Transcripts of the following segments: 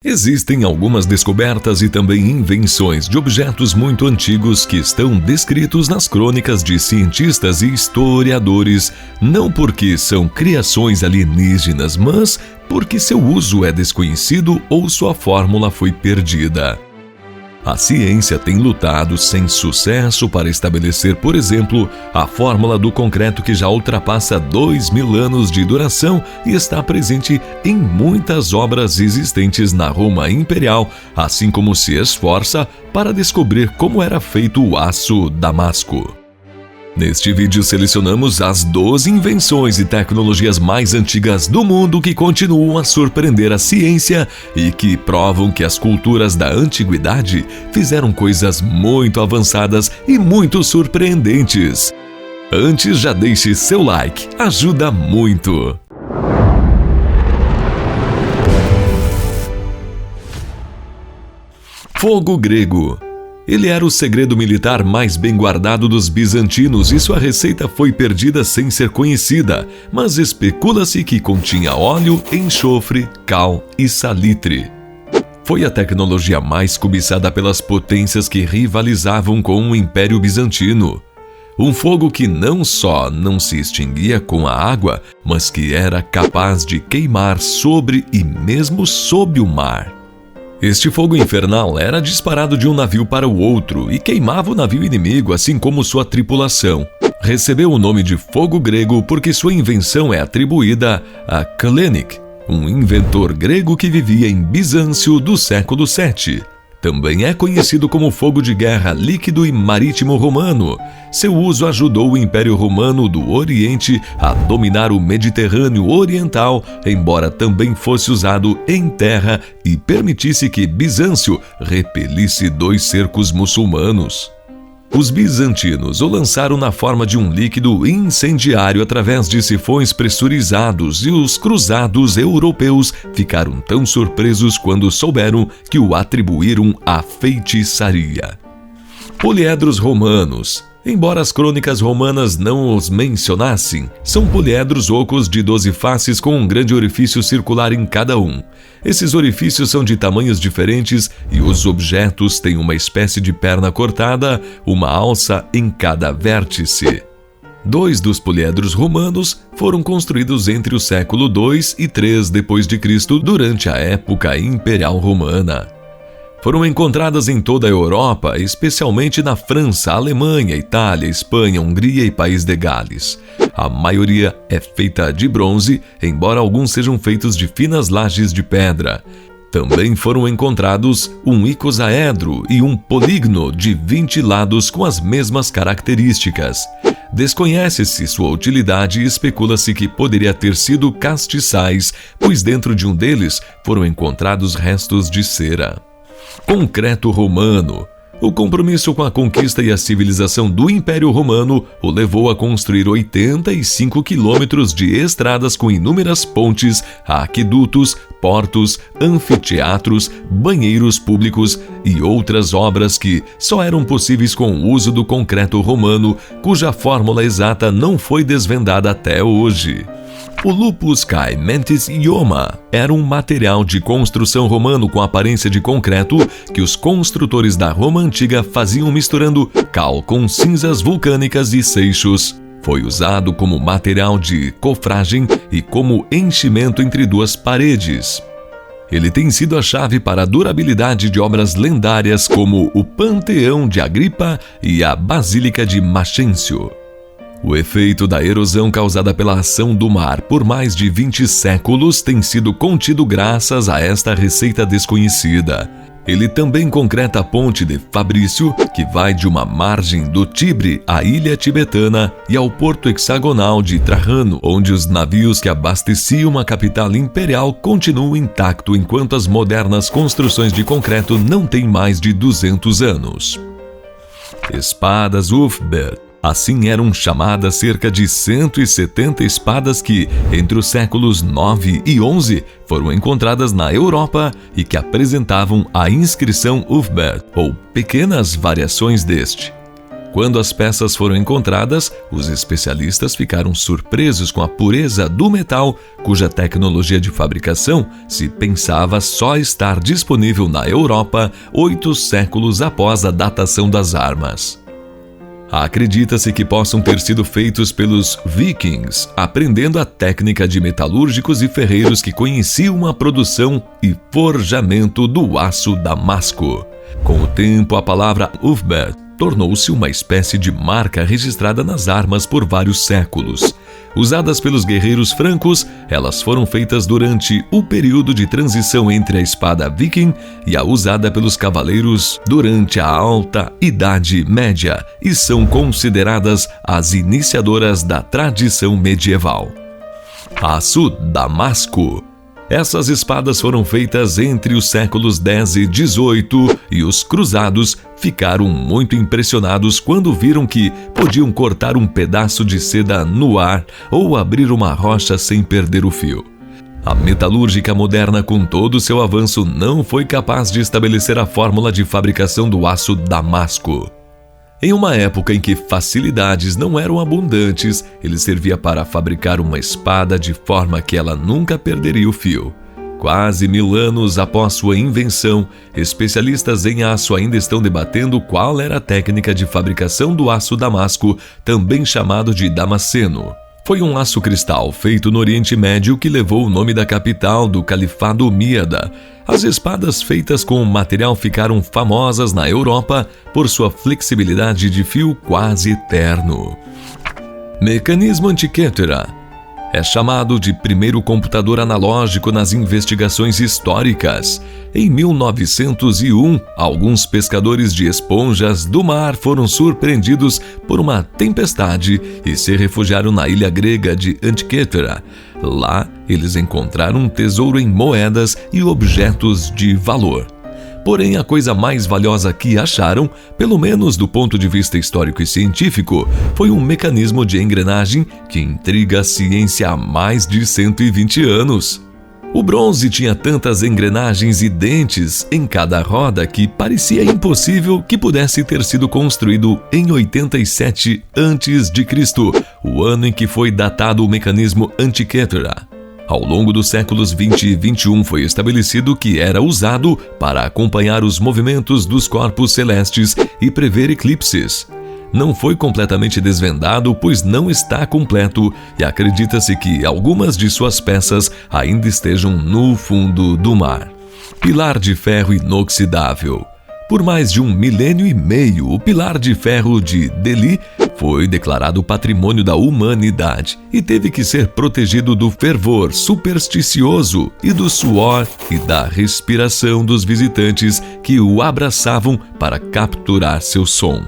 Existem algumas descobertas e também invenções de objetos muito antigos que estão descritos nas crônicas de cientistas e historiadores, não porque são criações alienígenas, mas porque seu uso é desconhecido ou sua fórmula foi perdida. A ciência tem lutado sem sucesso para estabelecer, por exemplo, a fórmula do concreto que já ultrapassa 2.000 anos de duração e está presente em muitas obras existentes na Roma Imperial, assim como se esforça para descobrir como era feito o aço damasco. Neste vídeo selecionamos as 12 invenções e tecnologias mais antigas do mundo que continuam a surpreender a ciência e que provam que as culturas da antiguidade fizeram coisas muito avançadas e muito surpreendentes. Antes, já deixe seu like, ajuda muito! Fogo grego. Ele era o segredo militar mais bem guardado dos bizantinos e sua receita foi perdida sem ser conhecida, mas especula-se que continha óleo, enxofre, cal e salitre. Foi a tecnologia mais cobiçada pelas potências que rivalizavam com o Império Bizantino. Um fogo que não só não se extinguia com a água, mas que era capaz de queimar sobre e mesmo sob o mar. Este fogo infernal era disparado de um navio para o outro e queimava o navio inimigo, assim como sua tripulação. Recebeu o nome de fogo grego porque sua invenção é atribuída a Kalenic, um inventor grego que vivia em Bizâncio do século VII. Também é conhecido como fogo de guerra líquido e marítimo romano. Seu uso ajudou o Império Romano do Oriente a dominar o Mediterrâneo Oriental, embora também fosse usado em terra e permitisse que Bizâncio repelisse 2 cercos muçulmanos. Os bizantinos o lançaram na forma de um líquido incendiário através de sifões pressurizados e os cruzados europeus ficaram tão surpresos quando souberam que o atribuíram à feitiçaria. Poliedros romanos. Embora as crônicas romanas não os mencionassem, são poliedros ocos de 12 faces com um grande orifício circular em cada um. Esses orifícios são de tamanhos diferentes e os objetos têm uma espécie de perna cortada, uma alça em cada vértice. 2 dos poliedros romanos foram construídos entre o século II e III d.C. durante a época imperial romana. Foram encontradas em toda a Europa, especialmente na França, Alemanha, Itália, Espanha, Hungria e País de Gales. A maioria é feita de bronze, embora alguns sejam feitos de finas lajes de pedra. Também foram encontrados um icosaedro e um polígono de 20 lados com as mesmas características. Desconhece-se sua utilidade e especula-se que poderia ter sido castiçais, pois dentro de um deles foram encontrados restos de cera. Concreto romano. O compromisso com a conquista e a civilização do Império Romano o levou a construir 85 quilômetros de estradas com inúmeras pontes, aquedutos, portos, anfiteatros, banheiros públicos e outras obras que só eram possíveis com o uso do concreto romano, cuja fórmula exata não foi desvendada até hoje. O Lupus Caementis Ioma era um material de construção romano com aparência de concreto que os construtores da Roma Antiga faziam misturando cal com cinzas vulcânicas e seixos. Foi usado como material de cofragem e como enchimento entre 2 paredes. Ele tem sido a chave para a durabilidade de obras lendárias como o Panteão de Agripa e a Basílica de Maxêncio. O efeito da erosão causada pela ação do mar por mais de 20 séculos tem sido contido graças a esta receita desconhecida. Ele também concreta a ponte de Fabrício, que vai de uma margem do Tibre à ilha tibetana e ao porto hexagonal de Trajano, onde os navios que abasteciam a capital imperial continuam intactos enquanto as modernas construções de concreto não têm mais de 200 anos. Espadas Ulfberht. Assim eram chamadas cerca de 170 espadas que, entre os séculos 9 e 11, foram encontradas na Europa e que apresentavam a inscrição Ulfberht, ou pequenas variações deste. Quando as peças foram encontradas, os especialistas ficaram surpresos com a pureza do metal, cuja tecnologia de fabricação se pensava só estar disponível na Europa 8 séculos após a datação das armas. Acredita-se que possam ter sido feitos pelos vikings, aprendendo a técnica de metalúrgicos e ferreiros que conheciam a produção e forjamento do aço damasco. Com o tempo, a palavra Ufbert tornou-se uma espécie de marca registrada nas armas por vários séculos. Usadas pelos guerreiros francos, elas foram feitas durante o período de transição entre a espada viking e a usada pelos cavaleiros durante a Alta Idade Média e são consideradas as iniciadoras da tradição medieval. Aço damasco. Essas espadas foram feitas entre os séculos X e XVIII e os cruzados ficaram muito impressionados quando viram que podiam cortar um pedaço de seda no ar ou abrir uma rocha sem perder o fio. A metalúrgica moderna, com todo o seu avanço, não foi capaz de estabelecer a fórmula de fabricação do aço damasco. Em uma época em que facilidades não eram abundantes, ele servia para fabricar uma espada de forma que ela nunca perderia o fio. Quase 1000 anos após sua invenção, especialistas em aço ainda estão debatendo qual era a técnica de fabricação do aço damasco, também chamado de damasceno. Foi um aço cristal feito no Oriente Médio que levou o nome da capital do Califado Omíada. As espadas feitas com o material ficaram famosas na Europa por sua flexibilidade de fio quase eterno. Mecanismo Antikythera. É chamado de primeiro computador analógico nas investigações históricas. Em 1901, alguns pescadores de esponjas do mar foram surpreendidos por uma tempestade e se refugiaram na ilha grega de Antikythera. Lá, eles encontraram um tesouro em moedas e objetos de valor. Porém, a coisa mais valiosa que acharam, pelo menos do ponto de vista histórico e científico, foi um mecanismo de engrenagem que intriga a ciência há mais de 120 anos. O bronze tinha tantas engrenagens e dentes em cada roda que parecia impossível que pudesse ter sido construído em 87 a.C., o ano em que foi datado o mecanismo Antikythera. Ao longo dos séculos 20 e 21 foi estabelecido que era usado para acompanhar os movimentos dos corpos celestes e prever eclipses. Não foi completamente desvendado, pois não está completo, e acredita-se que algumas de suas peças ainda estejam no fundo do mar. Pilar de ferro inoxidável. Por mais de 1,5 milênio, o pilar de ferro de Delhi foi declarado Patrimônio da Humanidade e teve que ser protegido do fervor supersticioso e do suor e da respiração dos visitantes que o abraçavam para capturar seu som.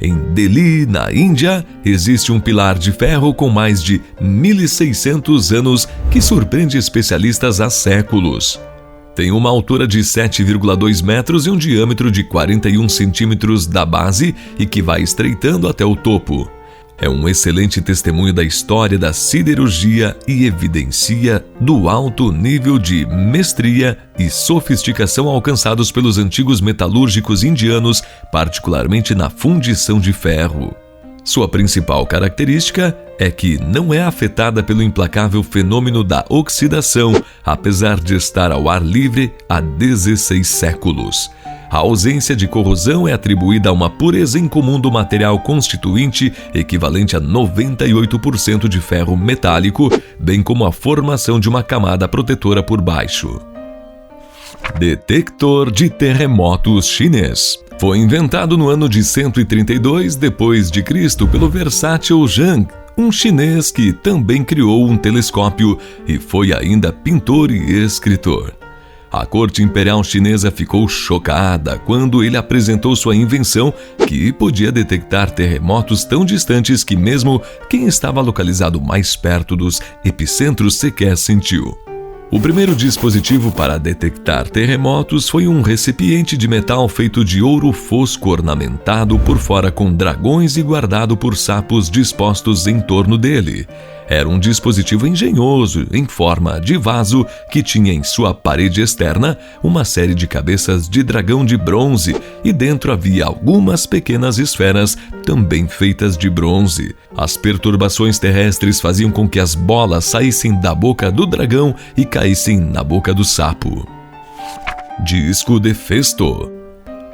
Em Delhi, na Índia, existe um pilar de ferro com mais de 1.600 anos que surpreende especialistas há séculos. Tem uma altura de 7,2 metros e um diâmetro de 41 centímetros da base e que vai estreitando até o topo. É um excelente testemunho da história da siderurgia e evidencia do alto nível de mestria e sofisticação alcançados pelos antigos metalúrgicos indianos, particularmente na fundição de ferro. Sua principal característica é que não é afetada pelo implacável fenômeno da oxidação, apesar de estar ao ar livre há 16 séculos. A ausência de corrosão é atribuída a uma pureza incomum do material constituinte, equivalente a 98% de ferro metálico, bem como a formação de uma camada protetora por baixo. Detector de terremotos chinês. Foi inventado no ano de 132 d.C. pelo versátil Zhang, um chinês que também criou um telescópio e foi ainda pintor e escritor. A corte imperial chinesa ficou chocada quando ele apresentou sua invenção, que podia detectar terremotos tão distantes que mesmo quem estava localizado mais perto dos epicentros sequer sentiu. O primeiro dispositivo para detectar terremotos foi um recipiente de metal feito de ouro fosco ornamentado por fora com dragões e guardado por sapos dispostos em torno dele. Era um dispositivo engenhoso em forma de vaso que tinha em sua parede externa uma série de cabeças de dragão de bronze e dentro havia algumas pequenas esferas também feitas de bronze. As perturbações terrestres faziam com que as bolas saíssem da boca do dragão e caíssem na boca do sapo. Disco de Festo.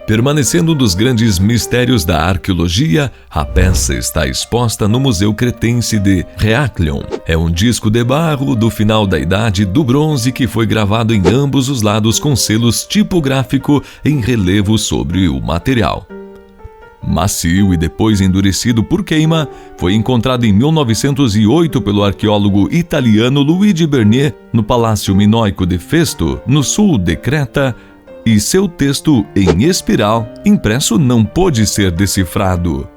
Permanecendo um dos grandes mistérios da arqueologia, a peça está exposta no Museu Cretense de Heraklion. É um disco de barro do final da Idade do Bronze que foi gravado em ambos os lados com selos tipográfico em relevo sobre o material. Macio e depois endurecido por queima, foi encontrado em 1908 pelo arqueólogo italiano Luigi Bernier no Palácio Minoico de Festo, no sul de Creta, e seu texto em espiral impresso não pôde ser decifrado.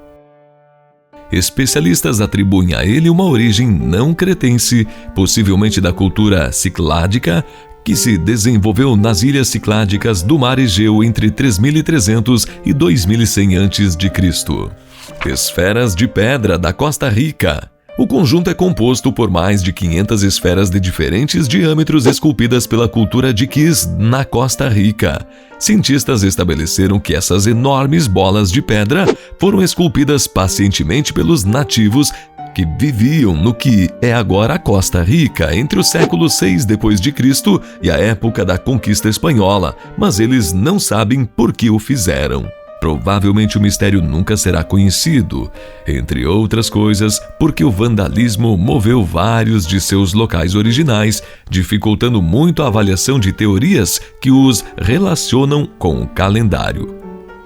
Especialistas atribuem a ele uma origem não cretense, possivelmente da cultura cicládica, que se desenvolveu nas ilhas cicládicas do mar Egeu entre 3300 e 2100 a.C. Esferas de pedra da Costa Rica. O conjunto é composto por mais de 500 esferas de diferentes diâmetros esculpidas pela cultura de Kiss na Costa Rica. Cientistas estabeleceram que essas enormes bolas de pedra foram esculpidas pacientemente pelos nativos que viviam no que é agora a Costa Rica entre o século VI d.C. e a época da conquista espanhola, mas eles não sabem por que o fizeram. Provavelmente o mistério nunca será conhecido, entre outras coisas, porque o vandalismo moveu vários de seus locais originais, dificultando muito a avaliação de teorias que os relacionam com o calendário.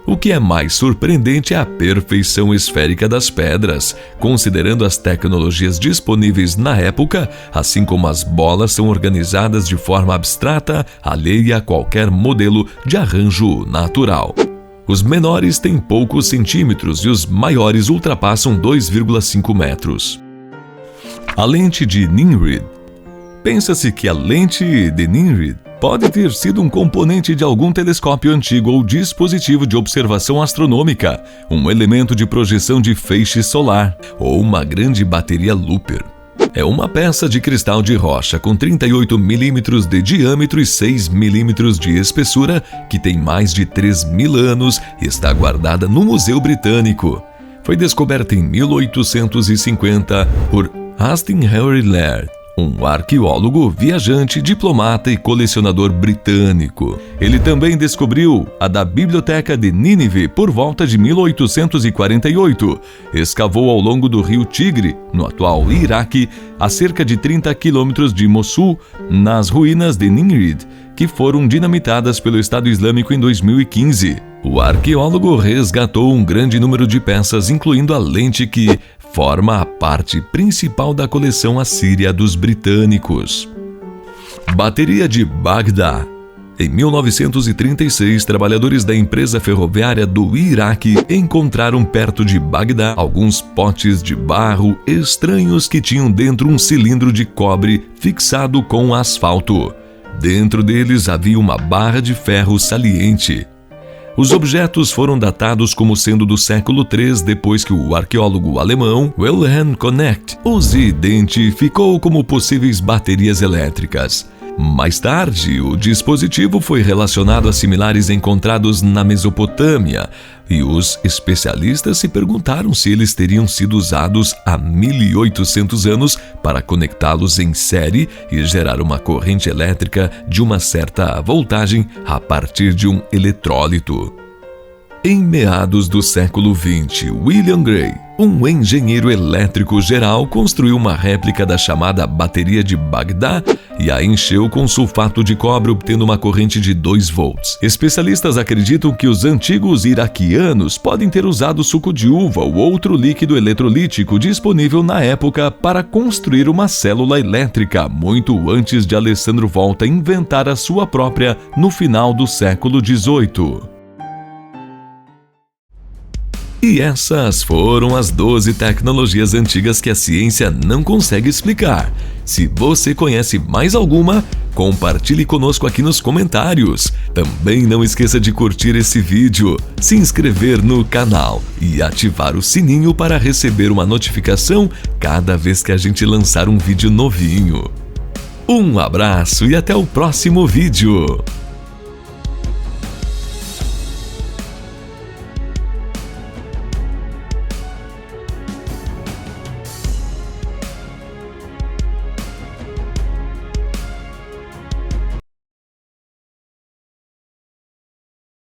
O que é mais surpreendente é a perfeição esférica das pedras, considerando as tecnologias disponíveis na época, assim como as bolas são organizadas de forma abstrata, alheia a qualquer modelo de arranjo natural. Os menores têm poucos centímetros e os maiores ultrapassam 2,5 metros. A lente de Nimrod. Pensa-se que a lente de Nimrod pode ter sido um componente de algum telescópio antigo ou dispositivo de observação astronômica, um elemento de projeção de feixe solar ou uma grande bateria Looper. É uma peça de cristal de rocha com 38 milímetros de diâmetro e 6 milímetros de espessura que tem mais de 3.000 anos e está guardada no Museu Britânico. Foi descoberta em 1850 por Austin Henry Laird, um arqueólogo, viajante, diplomata e colecionador britânico. Ele também descobriu a da Biblioteca de Nínive por volta de 1848. Escavou ao longo do rio Tigre, no atual Iraque, a cerca de 30 quilômetros de Mossul, nas ruínas de Nimrud, que foram dinamitadas pelo Estado Islâmico em 2015. O arqueólogo resgatou um grande número de peças, incluindo a lente que forma a parte principal da coleção assíria dos britânicos. Bateria de Bagdá. Em 1936, trabalhadores da empresa ferroviária do Iraque encontraram perto de Bagdá alguns potes de barro estranhos que tinham dentro um cilindro de cobre fixado com asfalto. Dentro deles havia uma barra de ferro saliente. Os objetos foram datados como sendo do século III, depois que o arqueólogo alemão Wilhelm Koneckt os identificou como possíveis baterias elétricas. Mais tarde, o dispositivo foi relacionado a similares encontrados na Mesopotâmia, e os especialistas se perguntaram se eles teriam sido usados há 1800 anos para conectá-los em série e gerar uma corrente elétrica de uma certa voltagem a partir de um eletrólito. Em meados do século XX, William Gray, um engenheiro elétrico geral, construiu uma réplica da chamada bateria de Bagdá e a encheu com sulfato de cobre, obtendo uma corrente de 2 volts. Especialistas acreditam que os antigos iraquianos podem ter usado suco de uva ou outro líquido eletrolítico disponível na época para construir uma célula elétrica, muito antes de Alessandro Volta inventar a sua própria no final do século XVIII. E essas foram as 12 tecnologias antigas que a ciência não consegue explicar. Se você conhece mais alguma, compartilhe conosco aqui nos comentários. Também não esqueça de curtir esse vídeo, se inscrever no canal e ativar o sininho para receber uma notificação cada vez que a gente lançar um vídeo novinho. Um abraço e até o próximo vídeo!